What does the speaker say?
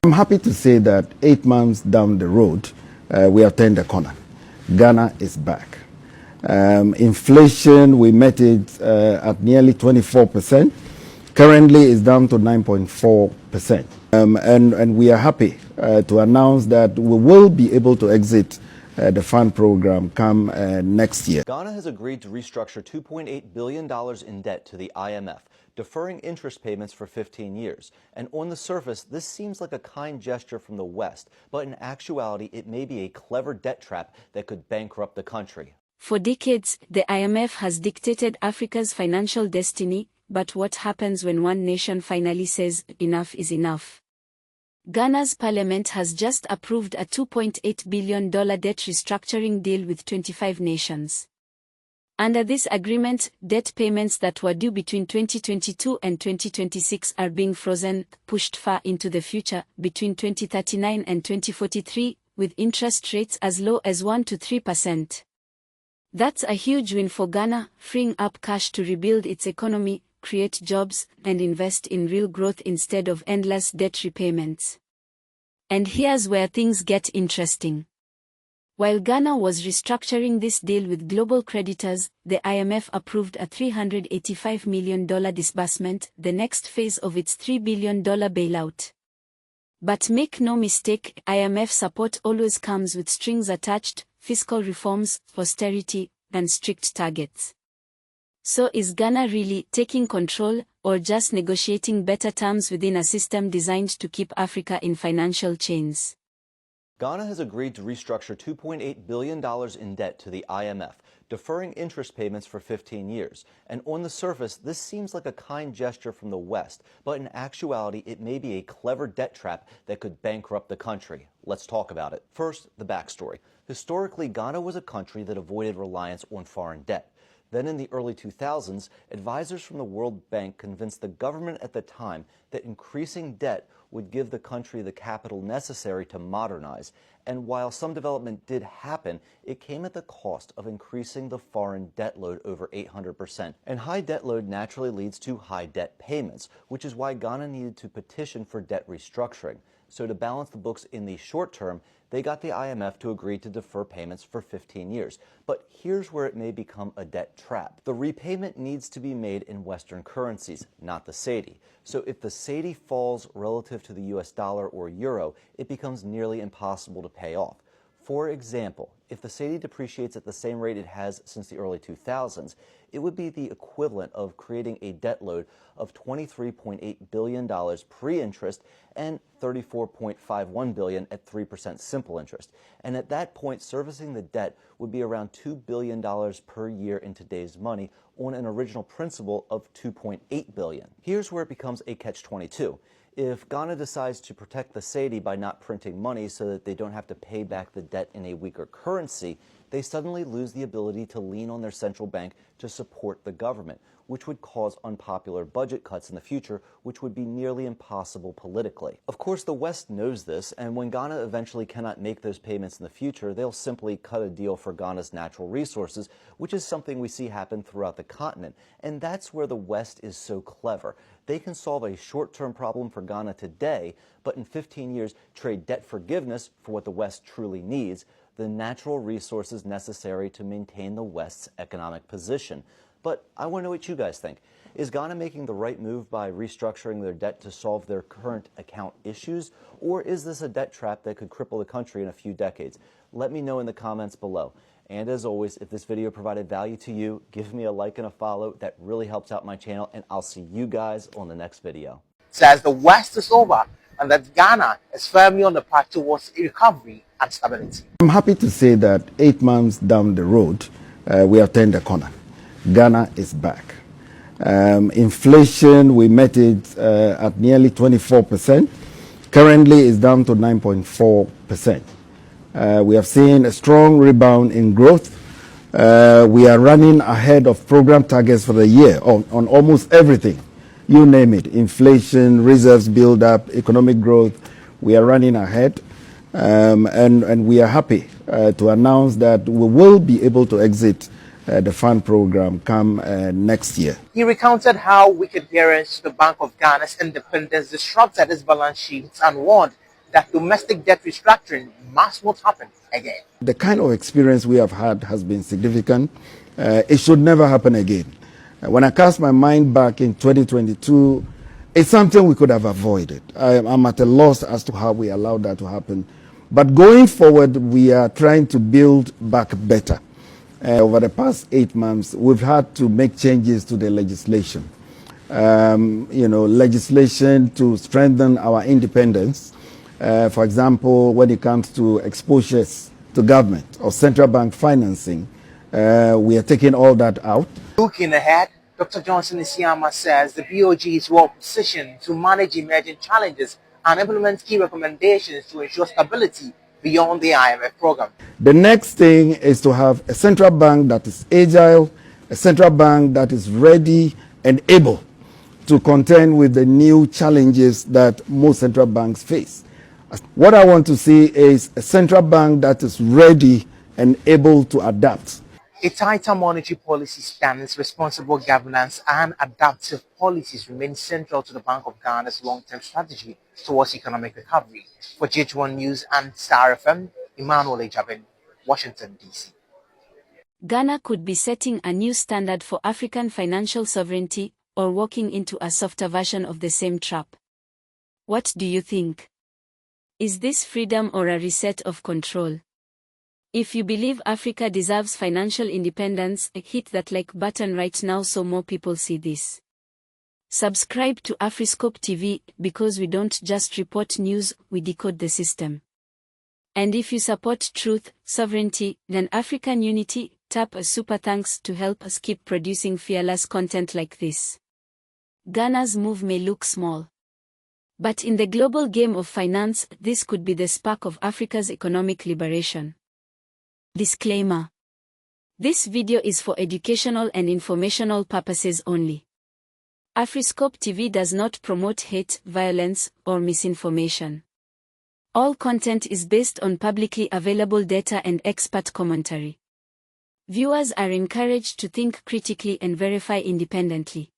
I'm happy to say that 8 months down the road, we have turned the corner. Ghana is back. Inflation, we met it at nearly 24%. Currently, it's down to 9.4%. And we are happy to announce that we will be able to exit the fund program come next year. Ghana has agreed to restructure $2.8 billion in debt to the IMF, deferring interest payments for 15 years. And on the surface, this seems like a kind gesture from the West, but in actuality, it may be a clever debt trap that could bankrupt the country. For decades, the IMF has dictated Africa's financial destiny, but what happens when one nation finally says, enough is enough? Ghana's parliament has just approved a $2.8 billion debt restructuring deal with 25 nations. Under this agreement, debt payments that were due between 2022 and 2026 are being frozen, pushed far into the future, between 2039 and 2043, with interest rates as low as 1 to 3%. That's a huge win for Ghana, freeing up cash to rebuild its economy, create jobs, and invest in real growth instead of endless debt repayments. And here's where things get interesting. While Ghana was restructuring this deal with global creditors, the IMF approved a $385 million disbursement, the next phase of its $3 billion bailout. But make no mistake, IMF support always comes with strings attached: fiscal reforms, austerity, and strict targets. So is Ghana really taking control, or just negotiating better terms within a system designed to keep Africa in financial chains? Ghana has agreed to restructure $2.8 billion in debt to the IMF, deferring interest payments for 15 years. And on the surface, this seems like a kind gesture from the West, but in actuality, it may be a clever debt trap that could bankrupt the country. Let's talk about it. First, the backstory. Historically, Ghana was a country that avoided reliance on foreign debt. Then in the early 2000s, advisors from the World Bank convinced the government at the time that increasing debt would give the country the capital necessary to modernize. And while some development did happen, it came at the cost of increasing the foreign debt load over 800%. And high debt load naturally leads to high debt payments, which is why Ghana needed to petition for debt restructuring. So to balance the books in the short term, they got the IMF to agree to defer payments for 15 years. But here's where it may become a debt trap. The repayment needs to be made in Western currencies, not the cedi. So if the cedi falls relative to the US dollar or euro, it becomes nearly impossible to pay off. For example, if the cedi depreciates at the same rate it has since the early 2000s, it would be the equivalent of creating a debt load of $23.8 billion pre-interest and $34.51 billion at 3% simple interest. And at that point, servicing the debt would be around $2 billion per year in today's money on an original principal of $2.8 billion. Here's where it becomes a catch-22. If Ghana decides to protect the cedi by not printing money so that they don't have to pay back the debt in a weaker currency, they suddenly lose the ability to lean on their central bank to support the government, which would cause unpopular budget cuts in the future, which would be nearly impossible politically. Of course, the West knows this, and when Ghana eventually cannot make those payments in the future, they'll simply cut a deal for Ghana's natural resources, which is something we see happen throughout the continent. And that's where the West is so clever. They can solve a short-term problem for Ghana today, but in 15 years trade debt forgiveness for what the West truly needs, the natural resources necessary to maintain the West's economic position. But I want to know what you guys think. Is Ghana making the right move by restructuring their debt to solve their current account issues? Or is this a debt trap that could cripple the country in a few decades? Let me know in the comments below. And as always, if this video provided value to you, give me a like and a follow. That really helps out my channel, and I'll see you guys on the next video. Says the West is over and that Ghana is firmly on the path towards recovery and stability. I'm happy to say that 8 months down the road, we have turned the corner. Ghana is back. Inflation, we met it at nearly 24%. Currently, it's down to 9.4%. We have seen a strong rebound in growth. We are running ahead of program targets for the year on almost everything. You name it: inflation, reserves build-up, economic growth. We are running ahead. And we are happy to announce that we will be able to exit the fund program come next year. He recounted how wicked parents to the Bank of Ghana's independence disrupted its balance sheets and warned that domestic debt restructuring must not happen again. The kind of experience we have had has been significant. It should never happen again. When I cast my mind back in 2022, it's something we could have avoided. I'm at a loss as to how we allowed that to happen. But going forward, we are trying to build back better. Over the past 8 months, we've had to make changes to the legislation. Legislation to strengthen our independence. For example, when it comes to exposures to government or central bank financing, we are taking all that out. Looking ahead, Dr. Johnson Isiama says the BOG is well positioned to manage emerging challenges and implement key recommendations to ensure stability beyond the IMF program. The next thing is to have a central bank that is agile, a central bank that is ready and able to contend with the new challenges that most central banks face. What I want to see is a central bank that is ready and able to adapt. A tighter monetary policy stance, responsible governance, and adaptive policies remain central to the Bank of Ghana's long-term strategy towards economic recovery. For GH1 News and Star FM, Emmanuel Ejabin, Washington, D.C. Ghana could be setting a new standard for African financial sovereignty or walking into a softer version of the same trap. What do you think? Is this freedom or a reset of control? If you believe Africa deserves financial independence, hit that like button right now so more people see this. Subscribe to Afriscope TV because we don't just report news, we decode the system. And if you support truth, sovereignty, then African unity, tap a super thanks to help us keep producing fearless content like this. Ghana's move may look small. But in the global game of finance, this could be the spark of Africa's economic liberation. Disclaimer. This video is for educational and informational purposes only. Afriscope TV does not promote hate, violence, or misinformation. All content is based on publicly available data and expert commentary. Viewers are encouraged to think critically and verify independently.